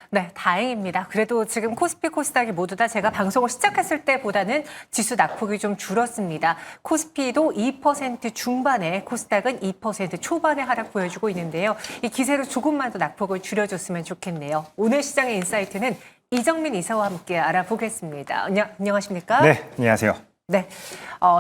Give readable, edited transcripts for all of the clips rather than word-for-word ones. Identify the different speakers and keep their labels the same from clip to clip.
Speaker 1: 네, 다행입니다. 그래도 지금 코스피, 코스닥이 모두 다 제가 방송을 시작했을 때보다는 지수 낙폭이 좀 줄었습니다. 코스피도 2% 중반에, 코스닥은 2% 초반의 하락 보여주고 있는데요. 이 기세로 조금만 더 낙폭을 줄여줬으면 좋겠네요. 오늘 시장의 인사이트는 이정민 이사와 함께 알아보겠습니다. 안녕하십니까?
Speaker 2: 네, 안녕하세요.
Speaker 1: 네,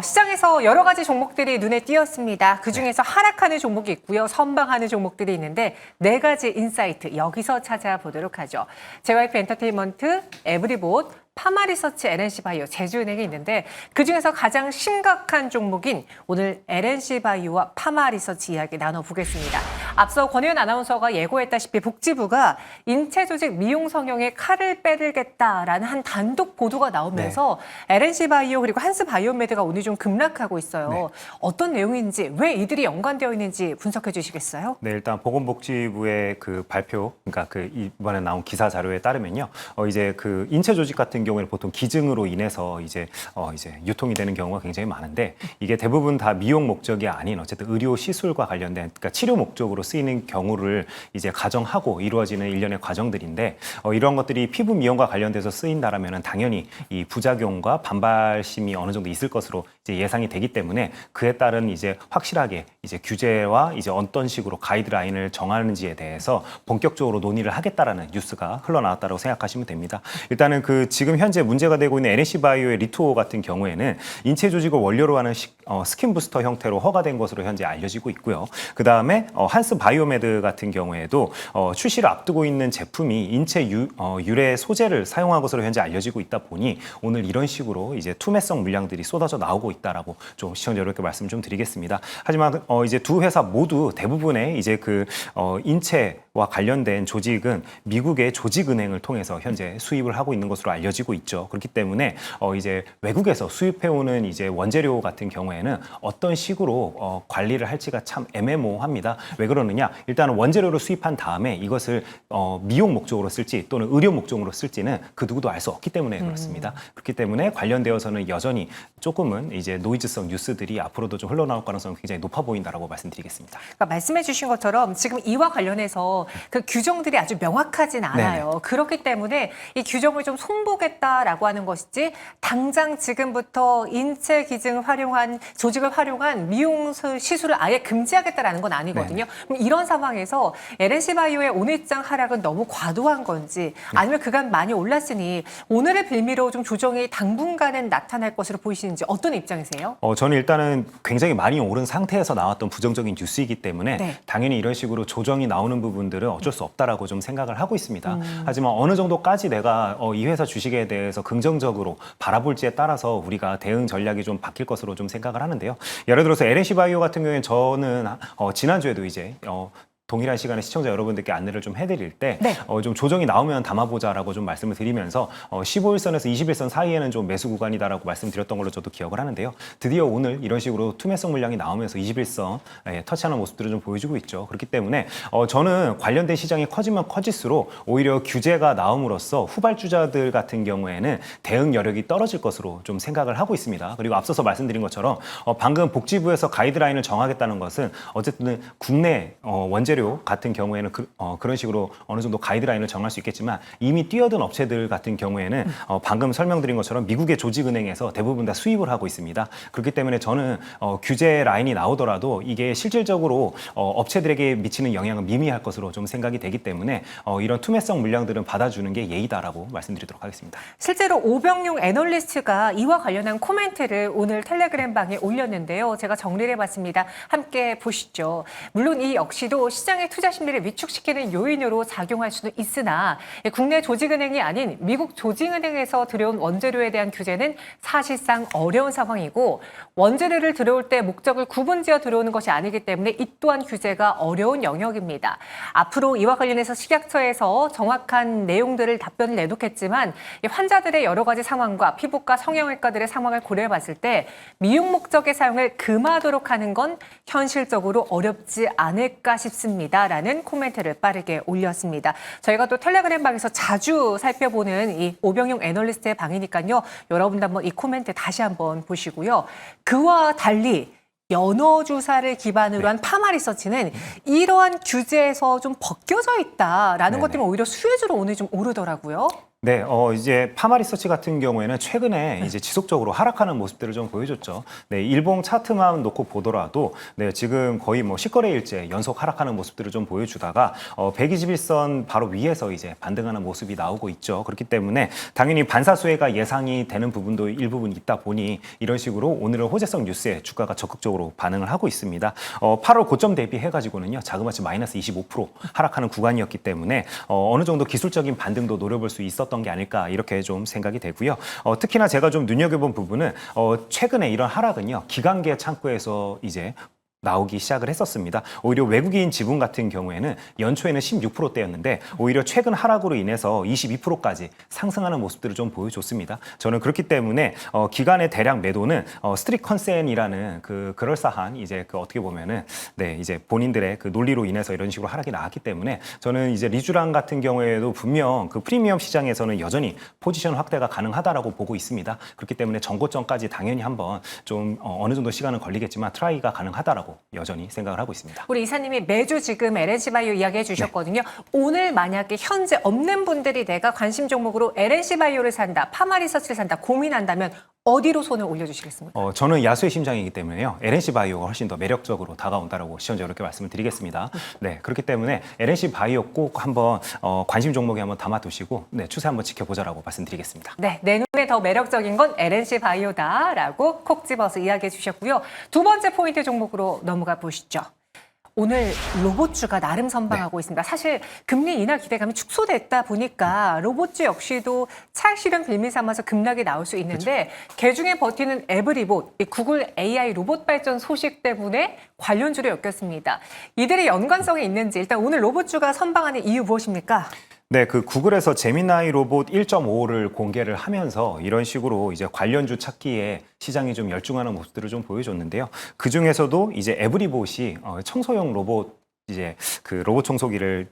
Speaker 1: 시장에서 여러 가지 종목들이 눈에 띄었습니다. 그중에서 하락하는 종목이 있고요. 선방하는 종목들이 있는데 네 가지 인사이트 여기서 찾아보도록 하죠. JYP 엔터테인먼트, 에브리봇, 파마리서치, LNC바이오, 제주은행이 있는데 그중에서 가장 심각한 종목인 오늘 LNC바이오와 파마리서치 이야기 나눠보겠습니다. 앞서 권혜연 아나운서가 예고했다시피 복지부가 인체조직 미용 성형에 칼을 빼들겠다라는 한 단독 보도가 나오면서 LNC바이오 그리고 한스바이오메드가 오늘 좀 급락하고 있어요.
Speaker 2: 네.
Speaker 1: 어떤 내용인지, 왜 이들이 연관되어 있는지 분석해 주시겠어요?
Speaker 2: 네, 일단 보건복지부의 그 발표, 그러니까 그 이번에 나온 기사 자료에 따르면요, 이제 그 인체 조직 같은 경우에는 보통 기증으로 인해서 이제 유통이 되는 경우가 굉장히 많은데 이게 대부분 다 미용 목적이 아닌 어쨌든 의료 시술과 관련된, 그러니까 치료 목적으로 쓰이는 경우를 이제 가정하고 이루어지는 일련의 과정들인데 이런 것들이 피부 미용과 관련돼서 쓰인다라면은 당연히 이 부작용과 반발심이 어느 정도 있을 것으로 이제 예상이 되기 때문에 그에 따른 이제 확실하게 이제 규제와 이제 어떤 식으로 가이드라인을 정하는지에 대해서 본격적으로 논의를 하겠다라는 뉴스가 흘러나왔다고 생각하시면 됩니다. 일단은 그 지금 현재 문제가 되고 있는 NC바이오의 리투오 같은 경우에는 인체 조직을 원료로 하는 스킨 부스터 형태로 허가된 것으로 현재 알려지고 있고요. 그 다음에 한스 바이오메드 같은 경우에도 출시를 앞두고 있는 제품이 인체 유래 소재를 사용한 것으로 현재 알려지고 있다 보니 오늘 이런 식으로 이제 투매성 물량들이 쏟아져 나오고 있다라고 좀 시청자 여러분께 말씀 좀 드리겠습니다. 하지만 이제 두 회사 모두 대부분의 이제 그 인체와 관련된 조직은 미국의 조직은행을 통해서 현재 수입을 하고 있는 것으로 알려지고 있죠. 그렇기 때문에 이제 외국에서 수입해오는 이제 원재료 같은 경우에는 어떤 식으로 관리를 할지가 참 애매모호합니다. 왜 그러느냐? 일단은 원재료를 수입한 다음에 이것을 미용 목적으로 쓸지 또는 의료 목적으로 쓸지는 그 누구도 알 수 없기 때문에 그렇습니다. 그렇기 때문에 관련되어서는 여전히 조금은 이제 노이즈성 뉴스들이 앞으로도 좀 흘러나올 가능성이 굉장히 높아 보인다라고 말씀드리겠습니다.
Speaker 1: 그러니까 말씀해 주신 것처럼 지금 이와 관련해서 그 규정들이 아주 명확하진 않아요.
Speaker 2: 네네.
Speaker 1: 그렇기 때문에 이 규정을 좀 손보겠다라고 하는 것이지 당장 지금부터 인체 기증을 활용한 조직을 활용한 미용 시술을 아예 금지하겠다라는 건 아니거든요. 그럼 이런 상황에서 LNC바이오의 오늘장 하락은 너무 과도한 건지 아니면 그간 많이 올랐으니 오늘의 빌미로 좀 조정이 당분간은 나타날 것으로 보이시는지 어떤 입장이세요?
Speaker 2: 저는 일단은 굉장히 많이 오른 상태에서 나왔던 부정적인 뉴스이기 때문에
Speaker 1: 네.
Speaker 2: 당연히 이런 식으로 조정이 나오는 부분들은 어쩔 수 없다라고 좀 생각을 하고 있습니다. 하지만 어느 정도까지 내가 이 회사 주식에 대해서 긍정적으로 바라볼지에 따라서 우리가 대응 전략이 좀 바뀔 것으로 좀 생각을 하는데요. 예를 들어서 LNC바이오 같은 경우에는 저는 지난주에도 이제 동일한 시간에 시청자 여러분들께 안내를 좀 해드릴 때 좀 조정이 나오면 담아보자라고 좀 말씀을 드리면서 15일선에서 21선 사이에는 좀 매수 구간이다라고 말씀드렸던 걸로 저도 기억을 하는데요. 드디어 오늘 이런 식으로 투매성 물량이 나오면서 21선 터치하는 모습들을 좀 보여주고 있죠. 그렇기 때문에 저는 관련된 시장이 커지면 커질수록 오히려 규제가 나옴으로써 후발주자들 같은 경우에는 대응 여력이 떨어질 것으로 좀 생각을 하고 있습니다. 그리고 앞서서 말씀드린 것처럼 방금 복지부에서 가이드라인을 정하겠다는 것은 어쨌든 국내 원재료 같은 경우에는 그런 식으로 어느 정도 가이드라인을 정할 수 있겠지만 이미 뛰어든 업체들 같은 경우에는 방금 설명드린 것처럼 미국의 조직은행에서 대부분 다 수입을 하고 있습니다. 그렇기 때문에 저는 규제 라인이 나오더라도 이게 실질적으로 업체들에게 미치는 영향은 미미할 것으로 좀 생각이 되기 때문에 이런 투매성 물량들은 받아주는 게 예의다라고 말씀드리도록 하겠습니다.
Speaker 1: 실제로 오병용 애널리스트가 이와 관련한 코멘트를 오늘 텔레그램 방에 올렸는데요. 제가 정리를 해봤습니다. 함께 보시죠. 물론 이 역시도 시장의 투자 심리를 위축시키는 요인으로 작용할 수는 있으나 국내 조직은행이 아닌 미국 조직은행에서 들여온 원재료에 대한 규제는 사실상 어려운 상황이고 원재료를 들여올 때 목적을 구분지어 들여오는 것이 아니기 때문에 이 또한 규제가 어려운 영역입니다. 앞으로 이와 관련해서 식약처에서 정확한 내용들을 답변을 내놓겠지만 환자들의 여러 가지 상황과 피부과 성형외과들의 상황을 고려해 봤을 때 미용 목적의 사용을 금하도록 하는 건 현실적으로 어렵지 않을까 싶습니다. 라는 코멘트를 빠르게 올렸습니다. 저희가 또 텔레그램 방에서 자주 살펴보는 이 오병용 애널리스트의 방이니까요. 여러분도 한번 이 코멘트 다시 한번 보시고요. 그와 달리 연어 주사를 기반으로 한 파마 리서치는 이러한 규제에서 좀 벗겨져 있다라는 것
Speaker 2: 네네.
Speaker 1: 때문에 오히려 수혜주로 오늘 좀 오르더라고요.
Speaker 2: 네, 이제 파마 리서치 같은 경우에는 최근에 이제 지속적으로 하락하는 모습들을 좀 보여줬죠. 네, 일봉 차트만 놓고 보더라도 네, 지금 거의 뭐 10거래일째 연속 하락하는 모습들을 좀 보여주다가 121선 바로 위에서 이제 반등하는 모습이 나오고 있죠. 그렇기 때문에 당연히 반사수혜가 예상이 되는 부분도 일부분 있다 보니 이런 식으로 오늘은 호재성 뉴스에 주가가 적극적으로 반응을 하고 있습니다. 8월 고점 대비해가지고는요, 자그마치 마이너스 25% 하락하는 구간이었기 때문에 어느 정도 기술적인 반등도 노려볼 수 있었던 게 아닐까 이렇게 좀 생각이 되고요. 특히나 제가 좀 눈여겨본 부분은 최근에 이런 하락은요, 기관계 창구에서 이제 나오기 시작을 했었습니다. 오히려 외국인 지분 같은 경우에는 연초에는 16%대였는데 오히려 최근 하락으로 인해서 22%까지 상승하는 모습들을 좀 보여줬습니다. 저는 그렇기 때문에 기관의 대량 매도는 스트릿 컨센이라는 그 그럴싸한 이제 그 어떻게 보면은 네, 이제 본인들의 그 논리로 인해서 이런 식으로 하락이 나왔기 때문에 저는 이제 리쥬랑 같은 경우에도 분명 그 프리미엄 시장에서는 여전히 포지션 확대가 가능하다라고 보고 있습니다. 그렇기 때문에 전고점까지 당연히 한번 좀 어느 정도 시간은 걸리겠지만 트라이가 가능하다라고 여전히 생각을 하고 있습니다.
Speaker 1: 우리 이사님이 매주 지금 LNC 바이오 이야기해 주셨거든요. 오늘 만약에 현재 없는 분들이 내가 관심 종목으로 LNC 바이오를 산다, 파마 리서치를 산다 고민한다면 어디로 손을 올려주시겠습니까?
Speaker 2: 저는 야수의 심장이기 때문에요. LNC 바이오가 훨씬 더 매력적으로 다가온다라고 시청자 여러분께 말씀을 드리겠습니다. 네, 그렇기 때문에 LNC 바이오 꼭 한번 관심 종목에 한번 담아두시고 네, 추세 한번 지켜보자라고 말씀드리겠습니다.
Speaker 1: 네, 내 눈에 더 매력적인 건 LNC 바이오다라고 콕 집어서 이야기해 주셨고요. 두 번째 포인트 종목으로 넘어가 보시죠. 오늘 로봇주가 나름 선방하고 있습니다. 사실 금리 인하 기대감이 축소됐다 보니까 로봇주 역시도 차익 실현 빌미 삼아서 급락이 나올 수 있는데 개중에 버티는 에브리봇, 이 구글 AI 로봇 발전 소식 때문에 관련주로 엮였습니다. 이들의 연관성이 있는지 일단 오늘 로봇주가 선방하는 이유 무엇입니까?
Speaker 2: 네, 그 구글에서 제미나이 로봇 1.5를 공개를 하면서 이런 식으로 이제 관련주 찾기에 시장이 좀 열중하는 모습들을 좀 보여줬는데요. 그 중에서도 이제 에브리봇이 청소용 로봇 이제 그 로봇 청소기를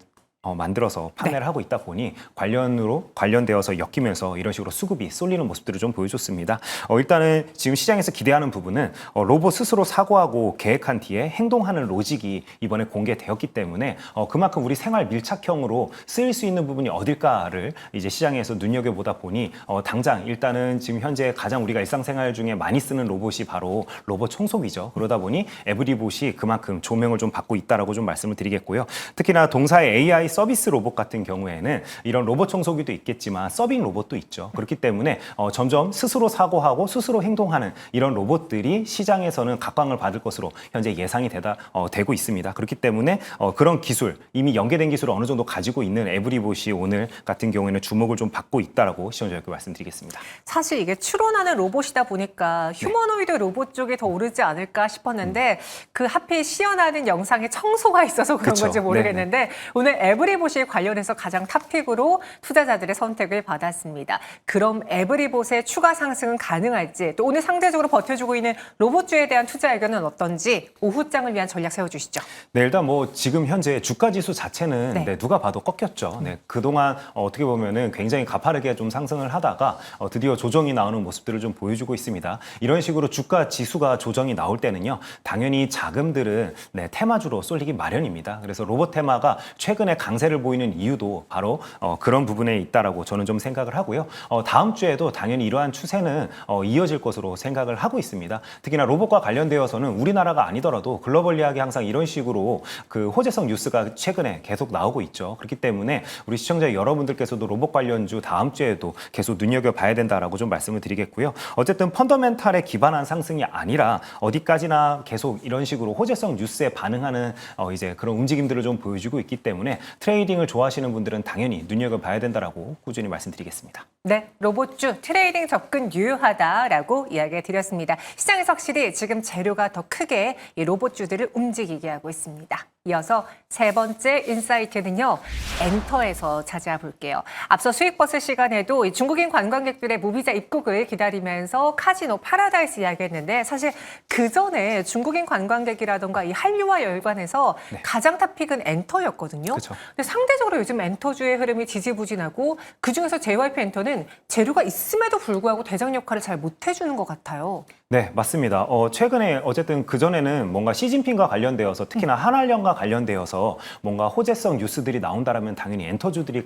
Speaker 2: 만들어서 판매를 하고 있다 보니 관련되어서 엮이면서 이런 식으로 수급이 쏠리는 모습들을 좀 보여줬습니다. 일단은 지금 시장에서 기대하는 부분은 로봇 스스로 사고하고 계획한 뒤에 행동하는 로직이 이번에 공개되었기 때문에 그만큼 우리 생활 밀착형으로 쓰일 수 있는 부분이 어딜까를 이제 시장에서 눈여겨보다 보니 당장 일단은 지금 현재 가장 우리가 일상생활 중에 많이 쓰는 로봇이 바로 로봇 청소기죠. 그러다 보니 에브리봇이 그만큼 조명을 좀 받고 있다라고 좀 말씀을 드리겠고요. 특히나 동사의 AI 서비스 로봇 같은 경우에는 이런 로봇 청소기도 있겠지만 서빙 로봇도 있죠. 그렇기 때문에 점점 스스로 사고하고 스스로 행동하는 이런 로봇들이 시장에서는 각광을 받을 것으로 현재 예상이 되고 있습니다. 그렇기 때문에 그런 기술, 이미 연계된 기술을 어느 정도 가지고 있는 에브리봇이 오늘 같은 경우에는 주목을 좀 받고 있다라고 시청자님께 말씀드리겠습니다.
Speaker 1: 사실 이게 추론하는 로봇이다 보니까 휴머노이드 로봇 쪽이 더 오르지 않을까 싶었는데 그 하필 시연하는 영상에 청소가 있어서 그런
Speaker 2: 그쵸.
Speaker 1: 건지 모르겠는데 오늘 에브리봇이 관련해서 가장 탑픽으로 투자자들의 선택을 받았습니다. 그럼 에브리봇의 추가 상승은 가능할지 또 오늘 상대적으로 버텨주고 있는 로봇주에 대한 투자 의견은 어떤지 오후장을 위한 전략 세워주시죠.
Speaker 2: 네, 일단 뭐 지금 현재 주가 지수 자체는 네, 누가 봐도 꺾였죠. 네, 그동안 어떻게 보면은 굉장히 가파르게 좀 상승을 하다가 드디어 조정이 나오는 모습들을 좀 보여주고 있습니다. 이런 식으로 주가 지수가 조정이 나올 때는요, 당연히 자금들은 네, 테마주로 쏠리기 마련입니다. 그래서 로봇 테마가 최근에 강세를 보이는 이유도 바로 그런 부분에 있다라고 저는 좀 생각을 하고요. 다음 주에도 당연히 이러한 추세는 이어질 것으로 생각을 하고 있습니다. 특히나 로봇과 관련되어서는 우리나라가 아니더라도 글로벌리하게 항상 이런 식으로 그 호재성 뉴스가 최근에 계속 나오고 있죠. 그렇기 때문에 우리 시청자 여러분들께서도 로봇 관련주 다음 주에도 계속 눈여겨봐야 된다라고 좀 말씀을 드리겠고요. 어쨌든 펀더멘탈에 기반한 상승이 아니라 어디까지나 계속 이런 식으로 호재성 뉴스에 반응하는 이제 그런 움직임들을 좀 보여주고 있기 때문에 트레이딩을 좋아하시는 분들은 당연히 눈여겨봐야 된다라고 꾸준히 말씀드리겠습니다.
Speaker 1: 네, 로봇주 트레이딩 접근 유효하다라고 이야기 드렸습니다. 시장에서 확실히 지금 재료가 더 크게 이 로봇주들을 움직이게 하고 있습니다. 이어서 세 번째 인사이트는요, 엔터에서 찾아볼게요. 볼게요. 앞서 수익버스 시간에도 중국인 관광객들의 무비자 입국을 기다리면서 카지노 파라다이스 이야기했는데 사실 그 전에 중국인 관광객이라던가 이 한류와 연관해서 가장 탑픽은 엔터였거든요.
Speaker 2: 그쵸.
Speaker 1: 근데 상대적으로 요즘 엔터주의 흐름이 지지부진하고 그중에서 JYP 엔터는 재료가 있음에도 불구하고 대장 역할을 잘 못해주는 것 같아요.
Speaker 2: 네, 맞습니다. 최근에 어쨌든 그전에는 뭔가 시진핑과 관련되어서 특히나 한알령과 관련되어서 뭔가 호재성 뉴스들이 나온다라면 당연히 엔터주들이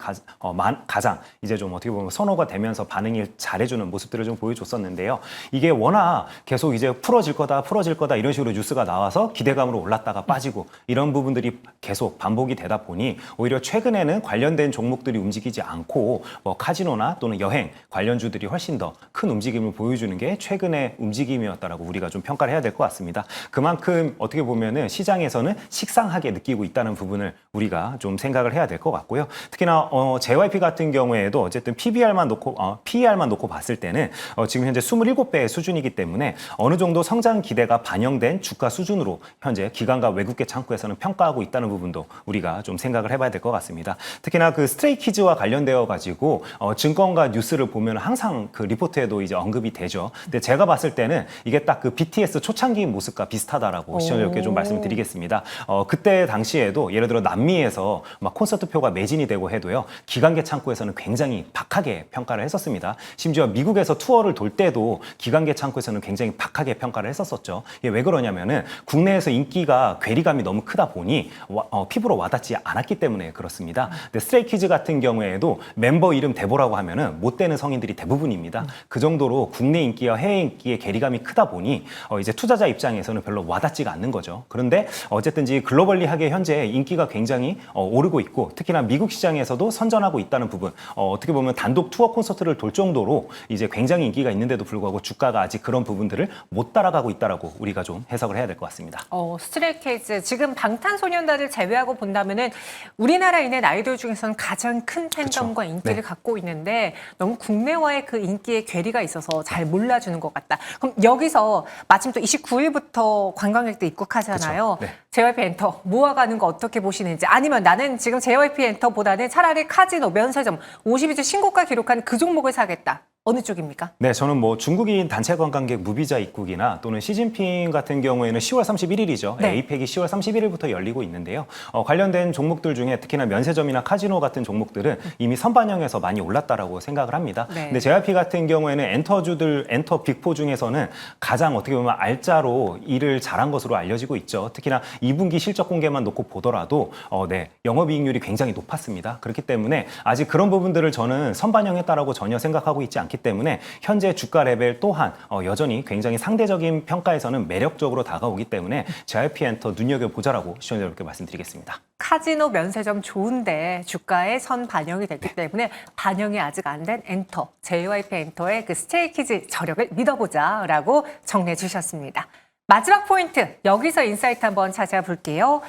Speaker 2: 가장 이제 좀 어떻게 보면 선호가 되면서 반응이 잘해주는 모습들을 좀 보여줬었는데요. 이게 워낙 계속 이제 풀어질 거다 이런 식으로 뉴스가 나와서 기대감으로 올랐다가 빠지고 이런 부분들이 계속 반복이 되다 보니 오히려 최근에는 관련된 종목들이 움직이지 않고 뭐 카지노나 또는 여행 관련주들이 훨씬 더 큰 움직임을 보여주는 게 최근의 움직임이었다라고 우리가 좀 평가를 해야 될 것 같습니다. 그만큼 어떻게 보면은 시장에서는 식상하게 느끼고 있다는 부분을 우리가 좀 생각을 해야 될 것 같고요. 특히나 JYP 같은 경우에도 어쨌든 PER만 놓고 봤을 때는 지금 현재 27배 수준이기 때문에 어느 정도 성장 기대가 반영된 주가 수준으로 현재 기관과 외국계 창구에서는 평가하고 있다는 부분도 우리가 좀 생각을 해봐야 될 것 같습니다. 특히나 그 스트레이키즈와 관련되어 가지고 증권가 뉴스를 보면 항상 그 리포트에도 이제 언급이 되죠. 근데 제가 봤을 때는 이게 딱 그 BTS 초창기 모습과 비슷하다라고 시청자분께 좀 말씀을 드리겠습니다. 그때 당시에도 예를 들어 남미에서 막 콘서트표가 매진이 되고 해도요. 기관계 창구에서는 굉장히 박하게 평가를 했었습니다. 심지어 미국에서 투어를 돌 때도 기관계 창구에서는 굉장히 박하게 평가를 했었었죠. 이게 왜 그러냐면은 국내에서 인기가 괴리감이 너무 크다 보니 피부로 와닿지 않았기 때문에 그렇습니다. 근데 스트레이키즈 같은 경우에도 멤버 이름 대보라고 하면은 못 되는 성인들이 대부분입니다. 그 정도로 국내 인기와 해외 인기의 괴리감이 크다 보니 이제 투자자 입장에서는 별로 와닿지가 않는 거죠. 그런데 어쨌든지 글로벌리하게 현재 인기가 굉장히 오르고 있고 특히나 미국 시장에서도 선전하고 있다는 부분 어떻게 보면 단독 투어 콘서트를 돌 정도로 이제 굉장히 인기가 있는데도 불구하고 주가가 아직 그런 부분들을 못 따라가고 있다라고 우리가 좀 해석을 해야 될 것 같습니다.
Speaker 1: 스트레이키즈 지금 방탄소년단을 제외하고 본다면은 우리나라에 있는 아이돌 중에서는 가장 큰 팬덤과 인기를
Speaker 2: 네.
Speaker 1: 갖고 있는데 너무 국내와의 그 인기의 괴리가 있어서 잘 몰라주는 것 같다. 그럼 여기서 마침 또 29일부터 관광객들 입국하잖아요.
Speaker 2: 그쵸. 네.
Speaker 1: JYP 엔터 모아가는 거 어떻게 보시는지 아니면 나는 지금 JYP 엔터보다는 차라리 카지노, 면세점 52주 신고가 기록한 그 종목을 사겠다. 어느 쪽입니까?
Speaker 2: 네, 저는 뭐 중국인 단체 관광객 무비자 입국이나 또는 시진핑 같은 경우에는 10월 31일이죠.
Speaker 1: 네.
Speaker 2: 에이펙이 10월 31일부터 열리고 있는데요. 관련된 종목들 중에 특히나 면세점이나 카지노 같은 종목들은 이미 선반영에서 많이 올랐다라고 생각을 합니다.
Speaker 1: 네.
Speaker 2: 근데 JYP 같은 경우에는 엔터 빅4 중에서는 가장 어떻게 보면 알짜로 일을 잘한 것으로 알려지고 있죠. 특히나 2분기 실적 공개만 놓고 보더라도 영업이익률이 굉장히 높았습니다. 그렇기 때문에 아직 그런 부분들을 저는 선반영했다라고 전혀 생각하고 있지 않기 때문에 현재 주가 레벨 또한 여전히 굉장히 상대적인 평가에서는 매력적으로 다가오기 때문에 JYP 엔터 눈여겨보자라고 시청자분께 말씀드리겠습니다.
Speaker 1: 카지노 면세점 좋은데 주가에 선 반영이 됐기 때문에 반영이 아직 안 된 엔터, JYP 엔터의 그 스트레이키즈 저력을 믿어보자라고 정리해 주셨습니다. 마지막 포인트, 여기서 인사이트 한번 찾아볼게요.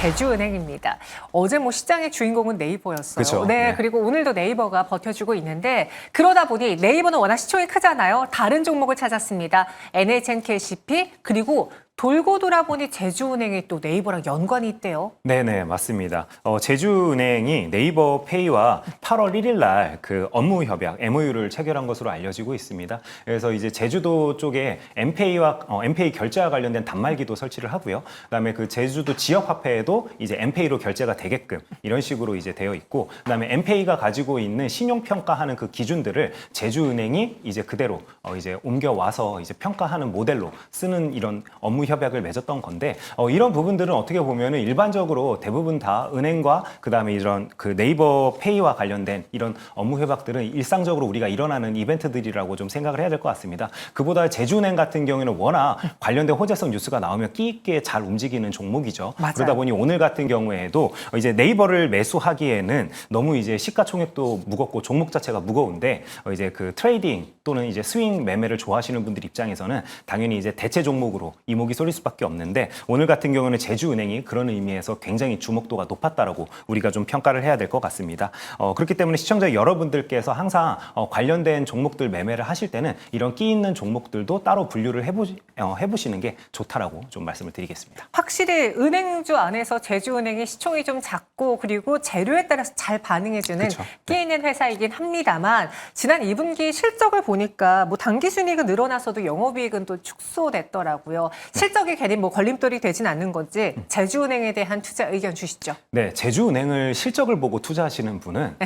Speaker 1: 제주은행입니다. 어제 뭐 시장의 주인공은 네이버였어요.
Speaker 2: 그쵸?
Speaker 1: 네,
Speaker 2: 네.
Speaker 1: 그리고 오늘도 네이버가 버텨주고 있는데 그러다 보니 네이버는 워낙 시총이 크잖아요. 다른 종목을 찾았습니다. NHNKCP 그리고 돌고 돌아보니 제주은행이 또 네이버랑 연관이 있대요.
Speaker 2: 네네, 맞습니다. 제주은행이 네이버 페이와 8월 1일 날 그 업무 협약, MOU를 체결한 것으로 알려지고 있습니다. 그래서 이제 제주도 쪽에 엠페이 결제와 관련된 단말기도 설치를 하고요. 그다음에 그 제주도 지역 화폐에도 이제 엠페이로 결제가 되게끔 이런 식으로 이제 되어 있고, 그다음에 엠페이가 가지고 있는 신용 평가하는 그 기준들을 제주은행이 이제 그대로 이제 옮겨와서 이제 평가하는 모델로 쓰는 이런 업무 협약을 맺었던 건데 이런 부분들은 어떻게 보면은 일반적으로 대부분 다 은행과 그다음에 이런 그 네이버 페이와 관련된 이런 업무 협약들은 일상적으로 우리가 일어나는 이벤트들이라고 좀 생각을 해야 될 것 같습니다. 그보다 제주은행 같은 경우에는 워낙 관련된 호재성 뉴스가 나오면 끼 있게 잘 움직이는 종목이죠.
Speaker 1: 맞아요.
Speaker 2: 그러다 보니 오늘 같은 경우에도 이제 네이버를 매수하기에는 너무 이제 시가총액도 무겁고 종목 자체가 무거운데 이제 그 트레이딩 또는 이제 스윙 매매를 좋아하시는 분들 입장에서는 당연히 이제 대체 종목으로 이목이 쏠릴 수밖에 없는데 오늘 같은 경우는 제주은행이 그런 의미에서 굉장히 주목도가 높았다라고 우리가 좀 평가를 해야 될 것 같습니다. 그렇기 때문에 시청자 여러분들께서 항상 관련된 종목들 매매를 하실 때는 이런 끼 있는 종목들도 따로 분류를 해보시는 게 좋다라고 좀 말씀을 드리겠습니다.
Speaker 1: 확실히 은행주 안에서 제주은행이 시총이 좀 작고 그리고 재료에 따라서 잘 반응해주는
Speaker 2: 그쵸.
Speaker 1: 끼 있는 회사이긴 합니다만 지난 2분기 실적을 보니까 뭐 당기 순이익은 늘어나서도 영업이익은 또 축소됐더라고요. 실적이 괜히 뭐 걸림돌이 되진 않는 건지 제주은행에 대한 투자 의견 주시죠.
Speaker 2: 네, 제주은행을 실적을 보고 투자하시는 분은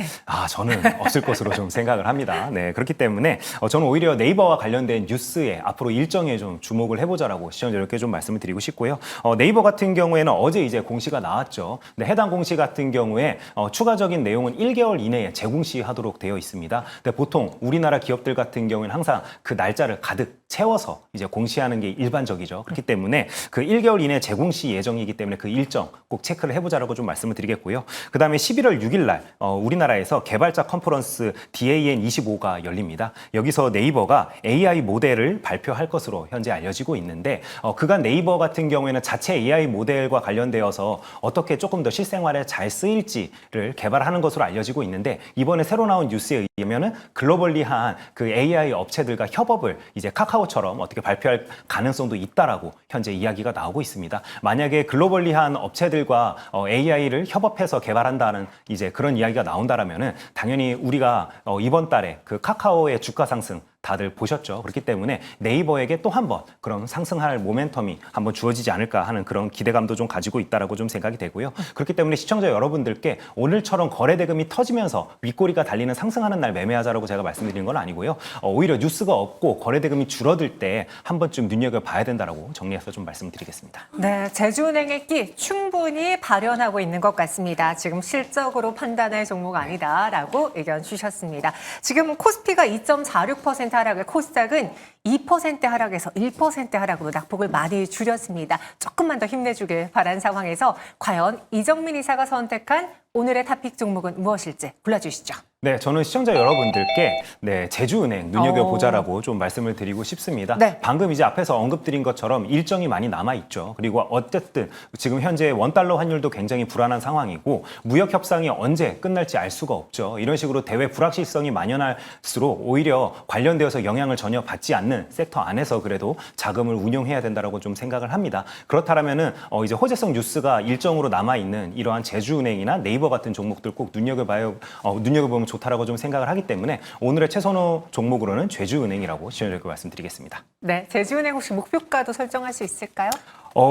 Speaker 2: 저는 없을 것으로 좀 생각을 합니다. 네, 그렇기 때문에 저는 오히려 네이버와 관련된 뉴스에 앞으로 일정에 좀 주목을 해보자라고 시청자분들께 좀 말씀을 드리고 싶고요. 네이버 같은 경우에는 어제 이제 공시가 나왔죠. 근데 해당 공시 같은 경우에 추가적인 내용은 1개월 이내에 재공시하도록 되어 있습니다. 근데 보통 우리나라 기업들 같은 경우에는 항상 그 날짜를 가득 채워서 이제 공시하는 게 일반적이죠. 그렇기 때문에 그 1개월 이내 재공시 예정이기 때문에 그 일정 꼭 체크를 해보자라고 좀 말씀을 드리겠고요. 그 다음에 11월 6일 날 우리나라에서 개발자 컨퍼런스 DAN25가 열립니다. 여기서 네이버가 AI 모델을 발표할 것으로 현재 알려지고 있는데 그간 네이버 같은 경우에는 자체 AI 모델과 관련되어서 어떻게 조금 더 실생활에 잘 쓰일지를 개발하는 것으로 알려지고 있는데 이번에 새로 나온 뉴스에 의하면은 글로벌리한 그 AI 업체들과 협업을 이제 카카오처럼 어떻게 발표할 가능성도 있다라고 현재 이야기가 나오고 있습니다. 만약에 글로벌리한 업체들과 AI를 협업해서 개발한다는 이제 그런 이야기가 나온다라면은 당연히 우리가 이번 달에 그 카카오의 주가 상승 다들 보셨죠. 그렇기 때문에 네이버에게 또 한 번 그런 상승할 모멘텀이 한번 주어지지 않을까 하는 그런 기대감도 좀 가지고 있다라고 좀 생각이 되고요. 그렇기 때문에 시청자 여러분들께 오늘처럼 거래 대금이 터지면서 윗꼬리가 달리는 상승하는 날 매매하자라고 제가 말씀드리는 건 아니고요. 오히려 뉴스가 없고 거래 대금이 줄어들 때 한 번쯤 눈여겨봐야 된다라고 정리해서 좀 말씀드리겠습니다.
Speaker 1: 네, 제주은행의 끼 충분히 발현하고 있는 것 같습니다. 지금 실적으로 판단할 종목 아니다라고 의견 주셨습니다. 지금 코스피가 2.46% 하락에 코스닥은 2% 하락에서 1% 하락으로 낙폭을 많이 줄였습니다. 조금만 더 힘내주길 바란 상황에서 과연 이정민 이사가 선택한 오늘의 탑픽 종목은 무엇일지 골라주시죠.
Speaker 2: 네, 저는 시청자 여러분들께 제주은행 눈여겨보자라고 좀 말씀을 드리고 싶습니다.
Speaker 1: 네.
Speaker 2: 방금 이제 앞에서 언급드린 것처럼 일정이 많이 남아있죠. 그리고 어쨌든 지금 현재 원달러 환율도 굉장히 불안한 상황이고 무역 협상이 언제 끝날지 알 수가 없죠. 이런 식으로 대외 불확실성이 만연할수록 오히려 관련되어서 영향을 전혀 받지 않는 섹터 안에서 그래도 자금을 운용해야 된다라고 좀 생각을 합니다. 그렇다면은 이제 호재성 뉴스가 일정으로 남아있는 이러한 제주은행이나 네이버 같은 종목들 꼭 눈여겨보면 좋다라고 좀 생각을 하기 때문에 오늘의 최선호 종목으로는 제주은행이라고 시청자님께 말씀드리겠습니다.
Speaker 1: 네, 제주은행 혹시 목표가도 설정할 수 있을까요?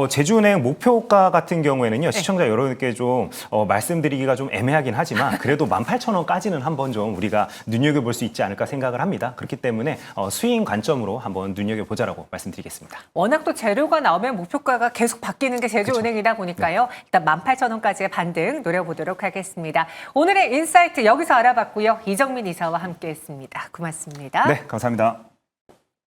Speaker 2: 제주은행 목표가 같은 경우에는요, 시청자 여러분께 좀 말씀드리기가 좀 애매하긴 하지만 그래도 18,000원까지는 한번 좀 우리가 눈여겨볼 수 있지 않을까 생각을 합니다. 그렇기 때문에 수익 관점으로 한번 눈여겨보자라고 말씀드리겠습니다.
Speaker 1: 워낙 또 재료가 나오면 목표가가 계속 바뀌는 게 제주은행이다 보니까요. 일단 18,000원까지의 반등 노려보도록 하겠습니다. 오늘의 인사이트 여기서 알아봤고요. 이정민 이사와 함께했습니다. 고맙습니다.
Speaker 2: 네, 감사합니다.